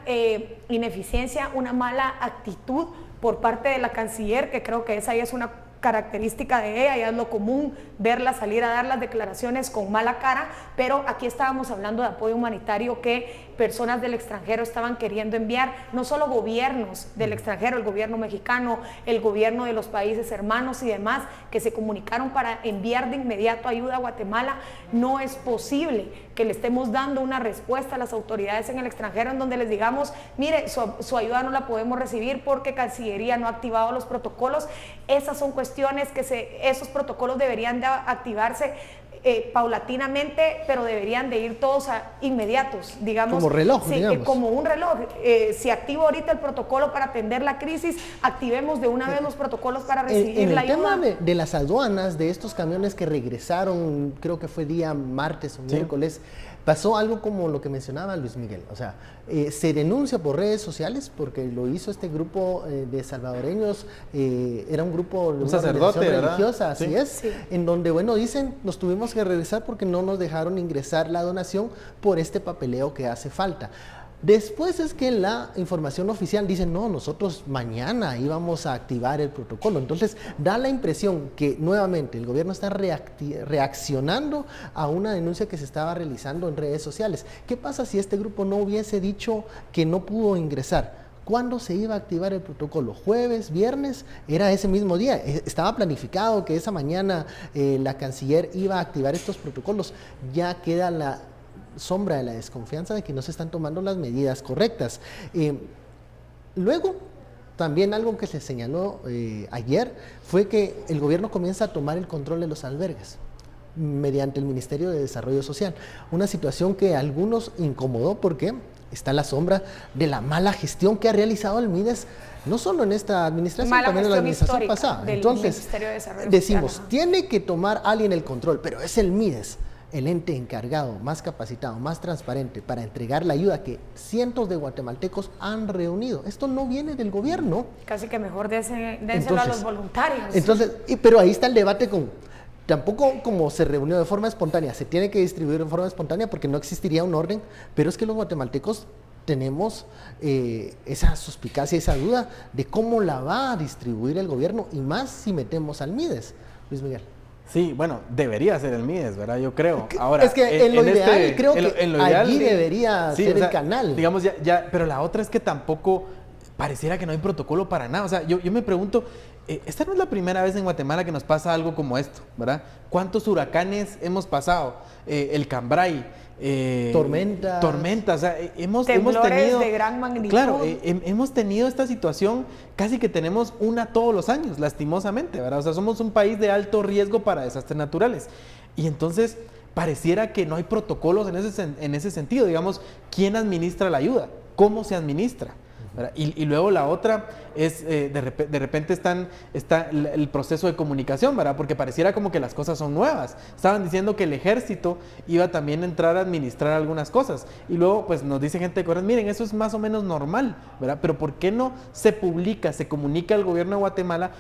ineficiencia, una mala actitud por parte de la canciller, que creo que esa ya es una característica de ella, ya es lo común verla salir a dar las declaraciones con mala cara, pero aquí estábamos hablando de apoyo humanitario que personas del extranjero estaban queriendo enviar, no solo gobiernos del extranjero, el gobierno mexicano, el gobierno de los países hermanos y demás, que se comunicaron para enviar de inmediato ayuda a Guatemala. No es posible que le estemos dando una respuesta a las autoridades en el extranjero en donde les digamos, mire, su ayuda no la podemos recibir porque Cancillería no ha activado los protocolos. Esas son cuestiones que esos protocolos deberían de activarse paulatinamente, pero deberían de ir todos inmediatos, digamos. Como reloj, sí, digamos. Como un reloj. Si activo ahorita el protocolo para atender la crisis, activemos de una vez los protocolos para recibir la ayuda. En el tema de las aduanas, de estos camiones que regresaron, creo que fue día martes o miércoles, pasó algo como lo que mencionaba Luis Miguel. O sea, se denuncia por redes sociales porque lo hizo este grupo de salvadoreños, era un grupo de un sacerdote religiosa, así sí. es, Sí. en donde, bueno, dicen, nos tuvimos que regresar porque no nos dejaron ingresar la donación por este papeleo que hace falta. Después es que la información oficial dice, no, nosotros mañana íbamos a activar el protocolo. Entonces da la impresión que nuevamente el gobierno está reaccionando a una denuncia que se estaba realizando en redes sociales. ¿Qué pasa si este grupo no hubiese dicho que no pudo ingresar? ¿Cuándo se iba a activar el protocolo? ¿Jueves, viernes? Era ese mismo día. Estaba planificado que esa mañana la canciller iba a activar estos protocolos. Ya queda la sombra de la desconfianza de que no se están tomando las medidas correctas. Luego, también algo que se señaló ayer fue que el gobierno comienza a tomar el control de los albergues mediante el Ministerio de Desarrollo Social. Una situación que a algunos incomodó porque está la sombra de la mala gestión que ha realizado el MIDES, no solo en esta administración, también en la administración pasada. Entonces, decimos, tiene que tomar alguien el control, pero es el MIDES, el ente encargado, más capacitado, más transparente para entregar la ayuda que cientos de guatemaltecos han reunido. Esto no viene del gobierno. Casi que mejor dénselo a los voluntarios. Entonces, pero ahí está el debate con... Tampoco como se reunió de forma espontánea, se tiene que distribuir de forma espontánea porque no existiría un orden, pero es que los guatemaltecos tenemos esa suspicacia, esa duda de cómo la va a distribuir el gobierno y más si metemos al MIDES. Luis Miguel. Sí, bueno, debería ser el MIDES, ¿verdad? Yo creo. Ahora, es que en lo ideal, creo que allí debería ser el canal. Digamos, pero la otra es que tampoco pareciera que no hay protocolo para nada. O sea, yo me pregunto, esta no es la primera vez en Guatemala que nos pasa algo como esto, ¿verdad? ¿Cuántos huracanes hemos pasado? El Cambray, tormentas, o sea, hemos tenido de gran magnitud. Claro, hemos tenido esta situación casi que tenemos una todos los años, lastimosamente, ¿verdad? O sea, somos un país de alto riesgo para desastres naturales. Y entonces pareciera que no hay protocolos en ese sentido. Digamos, ¿quién administra la ayuda? ¿Cómo se administra? ¿verdad? Y luego la otra es, de repente está el proceso de comunicación, ¿verdad? Porque pareciera como que las cosas son nuevas. Estaban diciendo que el ejército iba también a entrar a administrar algunas cosas. Y luego, pues nos dice gente de Correos, miren, eso es más o menos normal, ¿verdad? Pero ¿por qué no se publica, se comunica al gobierno de Guatemala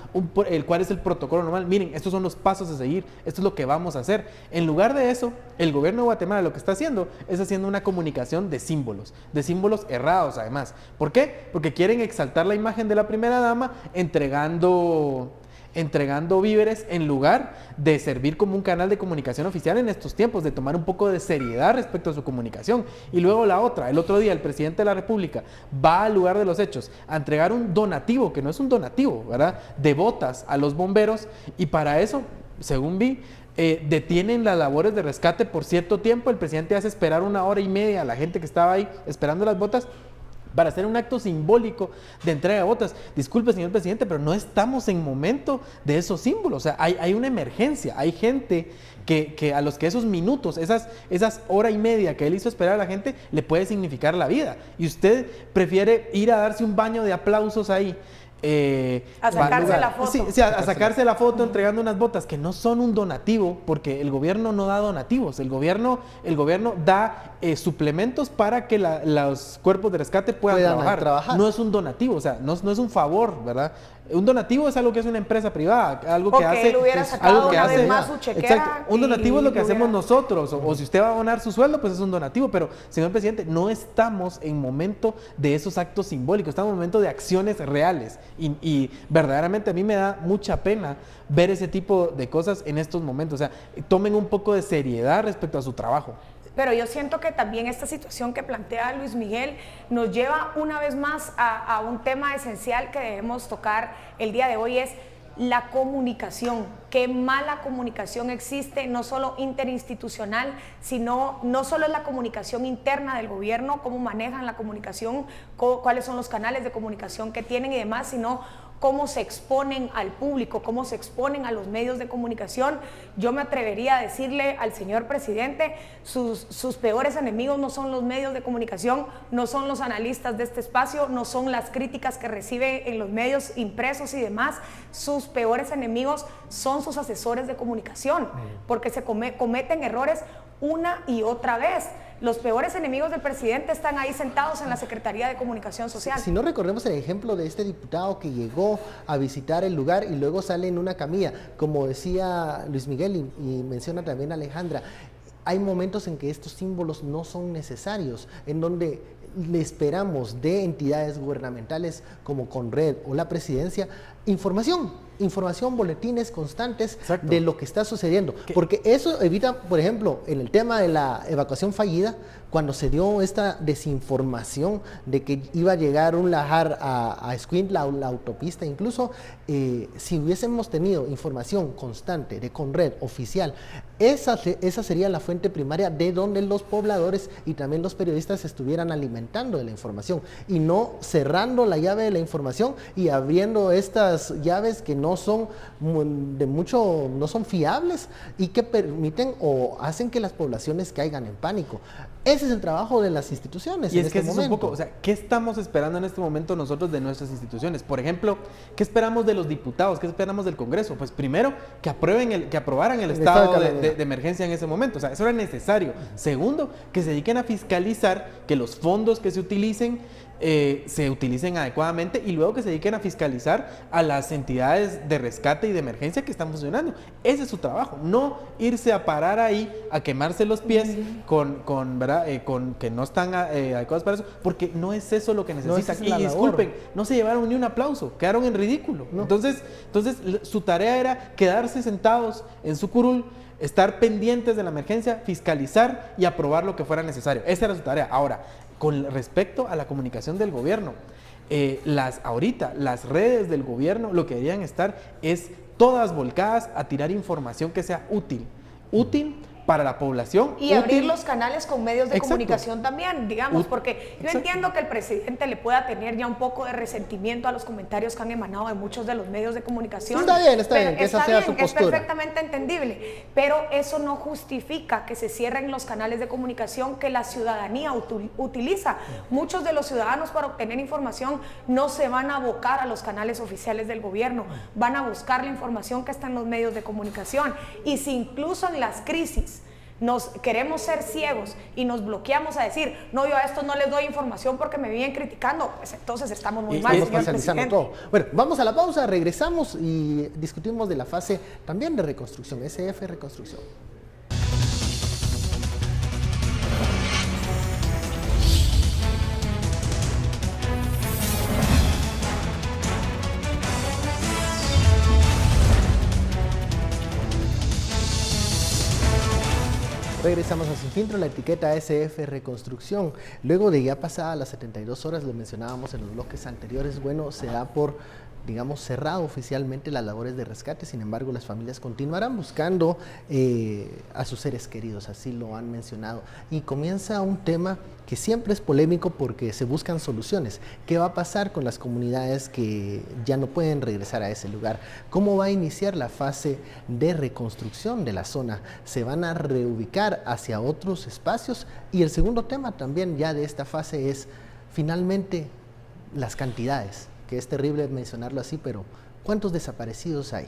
cuál es el protocolo normal? Miren, estos son los pasos a seguir, esto es lo que vamos a hacer. En lugar de eso, el gobierno de Guatemala lo que está haciendo es haciendo una comunicación de símbolos errados además. ¿Por qué? Porque quieren exaltar la imagen de la primera dama entregando víveres en lugar de servir como un canal de comunicación oficial en estos tiempos, de tomar un poco de seriedad respecto a su comunicación. Y luego la otra, el otro día el presidente de la República va al lugar de los hechos a entregar un donativo, que no es un donativo, ¿verdad?, de botas a los bomberos, y para eso, según vi, detienen las labores de rescate por cierto tiempo. El presidente hace esperar 1 hora y media a la gente que estaba ahí esperando las botas para hacer un acto simbólico de entrega de botas. Disculpe, señor presidente, pero no estamos en momento de esos símbolos. O sea, hay una emergencia, hay gente que a los que esos minutos, esas 1 hora y media que él hizo esperar a la gente, le puede significar la vida. Y usted prefiere ir a darse un baño de aplausos ahí. A sacarse la foto. Sí, a sacarse la foto entregando unas botas que no son un donativo, porque el gobierno no da donativos, el gobierno da suplementos para que los cuerpos de rescate puedan trabajar. No es un donativo, o sea, no es un favor, ¿verdad? Un donativo es algo que hace una empresa privada, algo que hace... él hubiera sacado una vez más su chequera. Exacto. Un donativo es lo que hacemos nosotros, o si usted va a donar su sueldo, pues es un donativo, pero, señor presidente, no estamos en momento de esos actos simbólicos, estamos en momento de acciones reales, y verdaderamente a mí me da mucha pena ver ese tipo de cosas en estos momentos. O sea, tomen un poco de seriedad respecto a su trabajo. Pero yo siento que también esta situación que plantea Luis Miguel nos lleva una vez más a un tema esencial que debemos tocar el día de hoy, es la comunicación. Qué mala comunicación existe, no solo interinstitucional, sino no solo es la comunicación interna del gobierno, cómo manejan la comunicación, cuáles son los canales de comunicación que tienen y demás, sino cómo se exponen al público, cómo se exponen a los medios de comunicación. Yo me atrevería a decirle al señor presidente, sus peores enemigos no son los medios de comunicación, no son los analistas de este espacio, no son las críticas que recibe en los medios impresos y demás. Sus peores enemigos son sus asesores de comunicación, porque se cometen errores una y otra vez. Los peores enemigos del presidente están ahí sentados en la Secretaría de Comunicación Social. Si no recordemos el ejemplo de este diputado que llegó a visitar el lugar y luego sale en una camilla, como decía Luis Miguel y menciona también Alejandra, hay momentos en que estos símbolos no son necesarios, en donde le esperamos de entidades gubernamentales como Conred o la presidencia información, boletines constantes. Exacto. De lo que está sucediendo, porque eso evita, por ejemplo, en el tema de la evacuación fallida, cuando se dio esta desinformación de que iba a llegar un lajar a Escuintla, la autopista, incluso si hubiésemos tenido información constante de Conred oficial, esa sería la fuente primaria de donde los pobladores y también los periodistas estuvieran alimentando de la información, y no cerrando la llave de la información y abriendo estas llaves que no son no son fiables y que permiten o hacen que las poblaciones caigan en pánico. Ese es el trabajo de las instituciones. Y es que es un poco, o sea, ¿qué estamos esperando en este momento nosotros de nuestras instituciones? Por ejemplo, ¿qué esperamos de los diputados? ¿Qué esperamos del Congreso? Pues primero, que aprobaran el estado de emergencia en ese momento. O sea, eso era necesario. Segundo, que se dediquen a fiscalizar que los fondos que se utilicen adecuadamente, y luego que se dediquen a fiscalizar a las entidades de rescate y de emergencia que están funcionando. Ese es su trabajo, no irse a parar ahí a quemarse los pies con que no están adecuados para eso, porque no es eso lo que necesitan. Y disculpen, no se llevaron ni un aplauso, quedaron en ridículo. No. Entonces su tarea era quedarse sentados en su curul, estar pendientes de la emergencia, fiscalizar y aprobar lo que fuera necesario. Esa era su tarea. Ahora, con respecto a la comunicación del gobierno, ahorita las redes del gobierno lo que deberían estar es todas volcadas a tirar información que sea útil para la población. Y abrir los canales con medios de Exacto. comunicación también, digamos, porque yo Exacto. entiendo que el presidente le pueda tener ya un poco de resentimiento a los comentarios que han emanado de muchos de los medios de comunicación. Está bien, pero que esa sea su es postura. perfectamente entendible, pero eso no justifica que se cierren los canales de comunicación que la ciudadanía utiliza. Muchos de los ciudadanos para obtener información no se van a abocar a los canales oficiales del gobierno, van a buscar la información que está en los medios de comunicación. Y si incluso en las crisis nos queremos ser ciegos y nos bloqueamos a decir, no, yo a esto no les doy información porque me vienen criticando, pues entonces estamos muy mal, Estamos señor parcializando presidente. todo. Bueno, vamos a la pausa, regresamos y discutimos de la fase también de reconstrucción, SF Reconstrucción. Regresamos a Sin Filtro, la etiqueta SF Reconstrucción. Luego de ya pasadas las 72 horas, lo mencionábamos en los bloques anteriores, bueno, se da por, digamos, cerrado oficialmente las labores de rescate. Sin embargo, las familias continuarán buscando a sus seres queridos, así lo han mencionado. Y comienza un tema que siempre es polémico porque se buscan soluciones. ¿Qué va a pasar con las comunidades que ya no pueden regresar a ese lugar? ¿Cómo va a iniciar la fase de reconstrucción de la zona? ¿Se van a reubicar hacia otros espacios? Y el segundo tema también ya de esta fase es finalmente las cantidades, que es terrible mencionarlo así, pero ¿cuántos desaparecidos hay?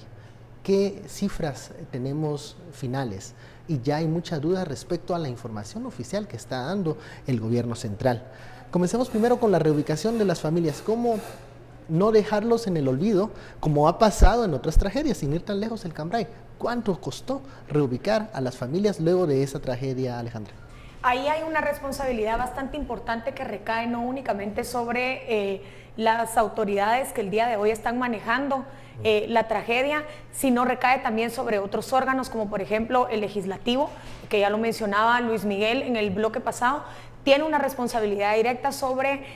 ¿Qué cifras tenemos finales? Y ya hay mucha duda respecto a la información oficial que está dando el gobierno central. Comencemos primero con la reubicación de las familias. ¿Cómo no dejarlos en el olvido, como ha pasado en otras tragedias, sin ir tan lejos el Cambrai? ¿Cuánto costó reubicar a las familias luego de esa tragedia, Alejandra? Ahí hay una responsabilidad bastante importante que recae no únicamente sobre las autoridades que el día de hoy están manejando la tragedia, sino recae también sobre otros órganos, como por ejemplo el legislativo, que ya lo mencionaba Luis Miguel en el bloque pasado, tiene una responsabilidad directa sobre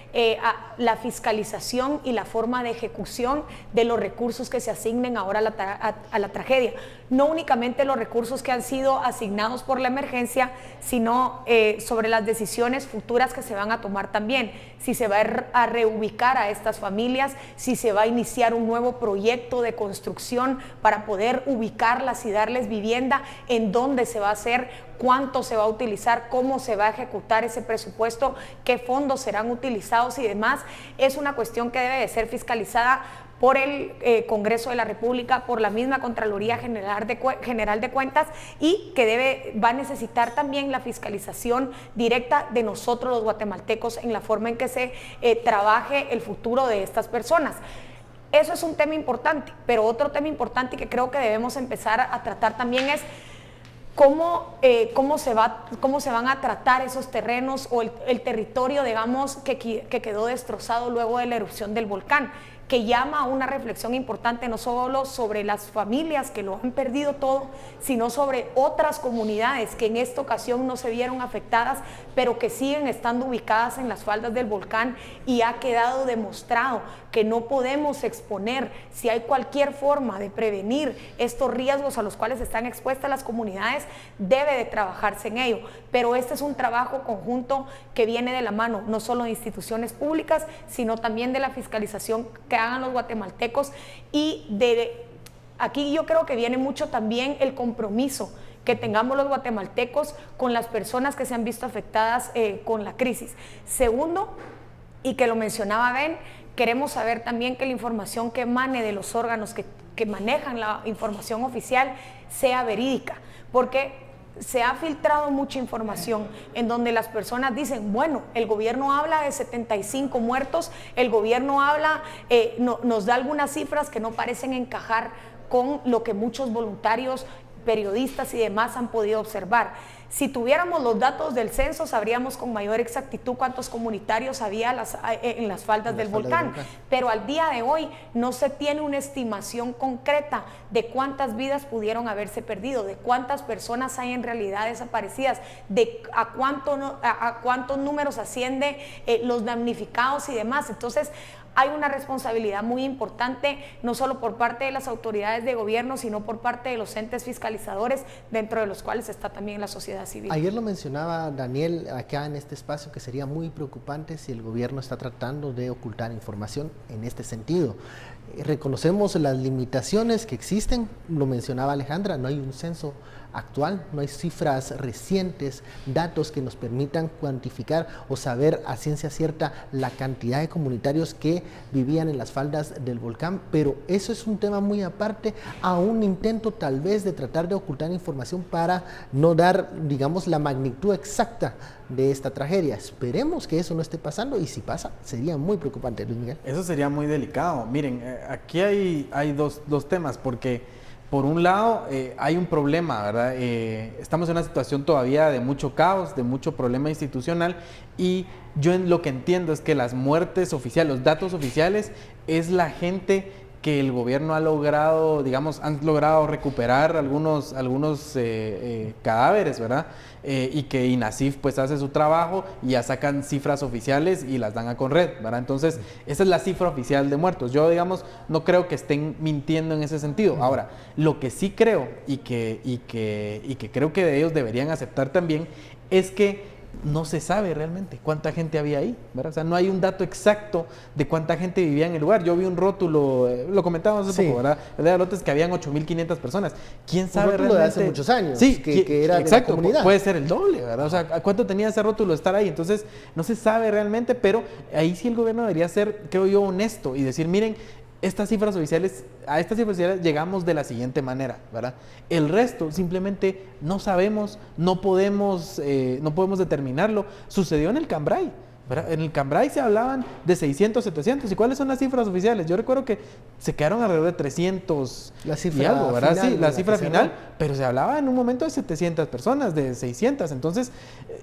la fiscalización y la forma de ejecución de los recursos que se asignen ahora a la tragedia. No únicamente los recursos que han sido asignados por la emergencia, sino sobre las decisiones futuras que se van a tomar también. Si se va a reubicar a estas familias, si se va a iniciar un nuevo proyecto de construcción para poder ubicarlas y darles vivienda, en dónde se va a hacer, cuánto se va a utilizar, cómo se va a ejecutar ese presupuesto, qué fondos serán utilizados y demás. Es una cuestión que debe de ser fiscalizada por el Congreso de la República, por la misma Contraloría General de Cuentas, y que va a necesitar también la fiscalización directa de nosotros los guatemaltecos en la forma en que se trabaje el futuro de estas personas. Eso es un tema importante, pero otro tema importante que creo que debemos empezar a tratar también es cómo se van a tratar esos terrenos o el territorio, digamos, que quedó destrozado luego de la erupción del volcán, que llama a una reflexión importante no solo sobre las familias que lo han perdido todo, sino sobre otras comunidades que en esta ocasión no se vieron afectadas, pero que siguen estando ubicadas en las faldas del volcán, y ha quedado demostrado que no podemos exponer, si hay cualquier forma de prevenir estos riesgos a los cuales están expuestas las comunidades, debe de trabajarse en ello. Pero este es un trabajo conjunto que viene de la mano, no solo de instituciones públicas, sino también de la fiscalización que hagan los guatemaltecos, y aquí yo creo que viene mucho también el compromiso que tengamos los guatemaltecos con las personas que se han visto afectadas con la crisis. Segundo, y que lo mencionaba Ben, queremos saber también que la información que emane de los órganos que manejan la información oficial sea verídica, porque se ha filtrado mucha información en donde las personas dicen, bueno, el gobierno habla de 75 muertos, el gobierno habla, nos da algunas cifras que no parecen encajar con lo que muchos voluntarios, periodistas y demás han podido observar. Si tuviéramos los datos del censo, sabríamos con mayor exactitud cuántos comunitarios había en las faldas del volcán. Pero al día de hoy no se tiene una estimación concreta de cuántas vidas pudieron haberse perdido, de cuántas personas hay en realidad desaparecidas, de a cuántos números asciende los damnificados y demás. Entonces, hay una responsabilidad muy importante, no solo por parte de las autoridades de gobierno, sino por parte de los entes fiscalizadores, dentro de los cuales está también la sociedad civil. Ayer lo mencionaba Daniel acá en este espacio, que sería muy preocupante si el gobierno está tratando de ocultar información en este sentido. Reconocemos las limitaciones que existen, lo mencionaba Alejandra, no hay un censo actual, no hay cifras recientes, datos que nos permitan cuantificar o saber a ciencia cierta la cantidad de comunitarios que vivían en las faldas del volcán, pero eso es un tema muy aparte a un intento tal vez de tratar de ocultar información para no dar, digamos, la magnitud exacta de esta tragedia. Esperemos que eso no esté pasando, y si pasa, sería muy preocupante, Luis Miguel. Eso sería muy delicado. Miren, aquí hay dos temas, porque por un lado hay un problema, ¿verdad? Estamos en una situación todavía de mucho caos, de mucho problema institucional, y yo lo que entiendo es que las muertes oficiales, los datos oficiales, es la gente que el gobierno ha logrado, digamos, han logrado recuperar algunos cadáveres, ¿verdad? Y que INASIF pues hace su trabajo y ya sacan cifras oficiales y las dan a Conred, ¿verdad? Entonces, esa es la cifra oficial de muertos. Yo, digamos, no creo que estén mintiendo en ese sentido. Ahora, lo que sí creo y que creo que ellos deberían aceptar también es que no se sabe realmente cuánta gente había ahí, ¿verdad? O sea, no hay un dato exacto de cuánta gente vivía en el lugar. Yo vi un rótulo, lo comentábamos hace poco, ¿verdad? El de Alotes, que habían 8.500 personas. ¿Quién sabe realmente? De hace muchos años, sí, que era exacto, de la comunidad. Puede ser el doble, ¿verdad? O sea, ¿cuánto tenía ese rótulo de estar ahí? Entonces, no se sabe realmente, pero ahí sí el gobierno debería ser, creo yo, honesto y decir, miren, a estas cifras oficiales llegamos de la siguiente manera, ¿verdad? El resto simplemente no sabemos, no podemos determinarlo. Sucedió en el Cambrai, ¿verdad? En el Cambrai se hablaban de 600, 700. ¿Y cuáles son las cifras oficiales? Yo recuerdo que se quedaron alrededor de 300 la cifra y algo, ¿verdad? Final, sí, la cifra final, pero se hablaba en un momento de 700 personas, de 600. Entonces,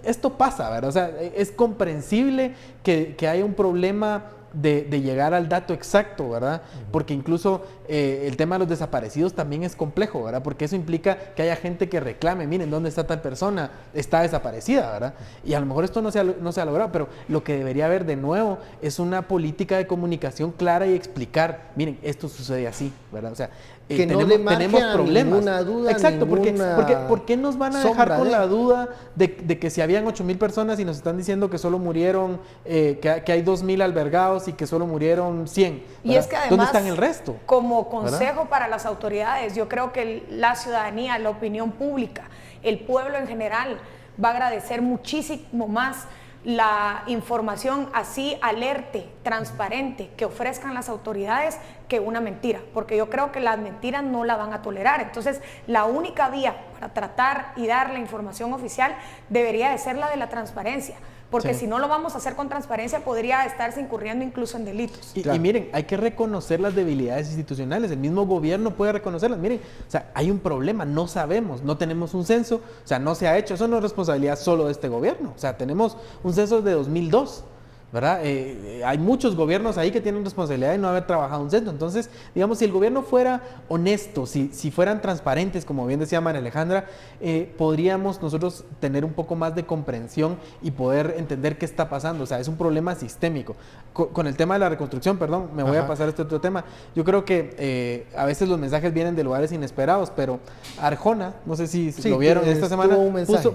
esto pasa, ¿verdad? O sea, es comprensible que haya un problema de llegar al dato exacto, ¿verdad? Porque incluso el tema de los desaparecidos también es complejo, ¿verdad? Porque eso implica que haya gente que reclame, miren, ¿dónde está tal persona? Está desaparecida, ¿verdad? Y a lo mejor esto no se ha logrado, pero lo que debería haber de nuevo es una política de comunicación clara y explicar, miren, esto sucede así, ¿verdad? O sea, que tenemos problemas. Ninguna duda, exacto, ninguna porque ¿por qué nos van a dejar con la duda de que si habían 8.000 personas y nos están diciendo que solo murieron, que hay 2.000 albergados y que solo murieron 100? ¿verdad? Y es que además, ¿dónde están el resto? Como consejo para las autoridades, yo creo que la ciudadanía, la opinión pública, el pueblo en general va a agradecer muchísimo más la información así alerte, transparente, que ofrezcan las autoridades que una mentira, porque yo creo que las mentiras no la van a tolerar. Entonces, la única vía para tratar y dar la información oficial debería de ser la de la transparencia, porque si no lo vamos a hacer con transparencia, podría estarse incurriendo incluso en delitos. Y miren, hay que reconocer las debilidades institucionales, el mismo gobierno puede reconocerlas. Miren, o sea, hay un problema, no sabemos, no tenemos un censo, o sea, no se ha hecho, eso no es responsabilidad solo de este gobierno, o sea, tenemos un censo de 2002, ¿verdad? Hay muchos gobiernos ahí que tienen responsabilidad de no haber trabajado un censo. Entonces, digamos, si el gobierno fuera honesto, si fueran transparentes, como bien decía María Alejandra, podríamos nosotros tener un poco más de comprensión y poder entender qué está pasando. O sea, es un problema sistémico. Con el tema de la reconstrucción, perdón, me voy a pasar a este otro tema. Yo creo que a veces los mensajes vienen de lugares inesperados, pero Arjona, no sé si lo vieron esta semana,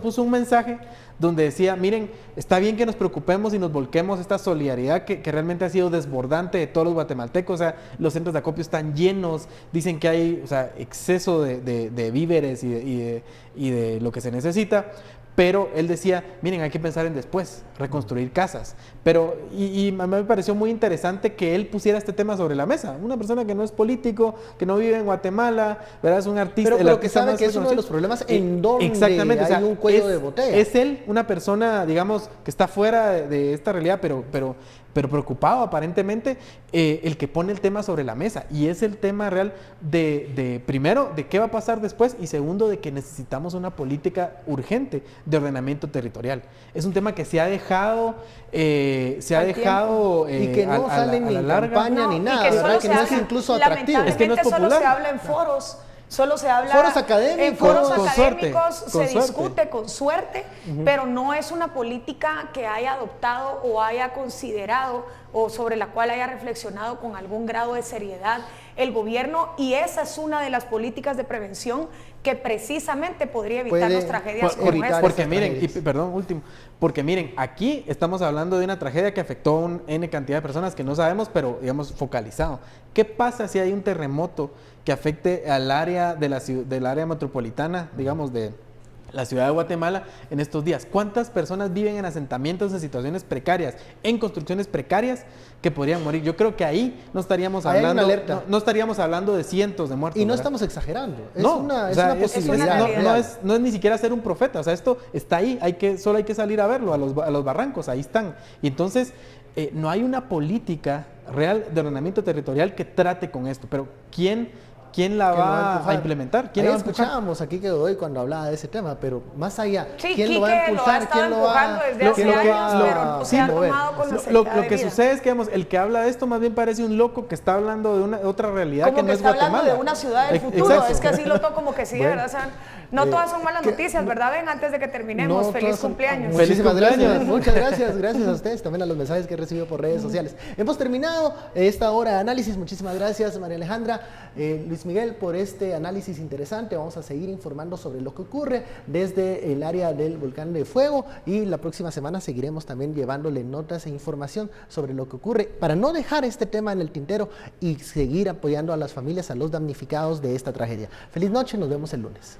puso un mensaje donde decía, miren, está bien que nos preocupemos y nos volquemos esta solidaridad que realmente ha sido desbordante de todos los guatemaltecos. O sea, los centros de acopio están llenos, dicen que hay, o sea, exceso de víveres y de lo que se necesita. Pero él decía, miren, hay que pensar en después, reconstruir casas. Pero, y a mí me pareció muy interesante que él pusiera este tema sobre la mesa. Una persona que no es político, que no vive en Guatemala, ¿verdad? Es un artista. Pero que sabe que es uno de los problemas en donde exactamente, hay un cuello de botella. Es él, una persona, digamos, que está fuera de esta realidad, pero preocupado aparentemente, el que pone el tema sobre la mesa, y es el tema real de primero, de qué va a pasar después, y segundo, de que necesitamos una política urgente de ordenamiento territorial. Es un tema que se ha dejado y que no sale ni en campaña ni nada, ¿verdad? Que no es incluso atractivo. Es que no es popular. Solo se habla en foros. Solo se habla foros académicos, en foros académicos, se discute con suerte, pero no es una política que haya adoptado o haya considerado o sobre la cual haya reflexionado con algún grado de seriedad el gobierno, y esa es una de las políticas de prevención que precisamente podría evitarnos tragedias como esta. Porque miren, perdón, último, porque miren, aquí estamos hablando de una tragedia que afectó a un N cantidad de personas que no sabemos, pero digamos focalizado. ¿Qué pasa si hay un terremoto que afecte al área del área metropolitana, digamos, de la ciudad de Guatemala en estos días? ¿Cuántas personas viven en asentamientos en situaciones precarias, en construcciones precarias, que podrían morir? Yo creo que ahí no estaríamos hablando, no estaríamos hablando de cientos de muertos. Y no ¿verdad? estamos exagerando, es No, una o sea, posibilidad. No es ni siquiera ser un profeta, o sea, esto está ahí, solo hay que salir a verlo, a los barrancos, ahí están. Y entonces, no hay una política real de ordenamiento territorial que trate con esto, pero ¿quién la va a implementar? ¿Quién la va a empujar? Escuchábamos aquí que Godoy cuando hablaba de ese tema, pero más allá, Sí, ¿quién lo va a impulsar? ¿Quién lo va a Lo que sucede es que, digamos, el que habla de esto más bien parece un loco que está hablando de otra realidad como que no es está Guatemala. hablando de una ciudad del futuro. Exacto. Es que así lo toco como que sí, bueno, ¿verdad? O sea, no todas son malas noticias, ¿verdad? Ven, antes de que terminemos, feliz cumpleaños. Muchísimas Feliz cumpleaños. gracias, muchas gracias, gracias a ustedes, también a los mensajes que he recibido por redes sociales. Hemos terminado esta hora de análisis, muchísimas gracias María Alejandra, Luis Miguel, por este análisis interesante. Vamos a seguir informando sobre lo que ocurre desde el área del volcán de fuego, y la próxima semana seguiremos también llevándole notas e información sobre lo que ocurre para no dejar este tema en el tintero y seguir apoyando a las familias, a los damnificados de esta tragedia. Feliz noche, nos vemos el lunes.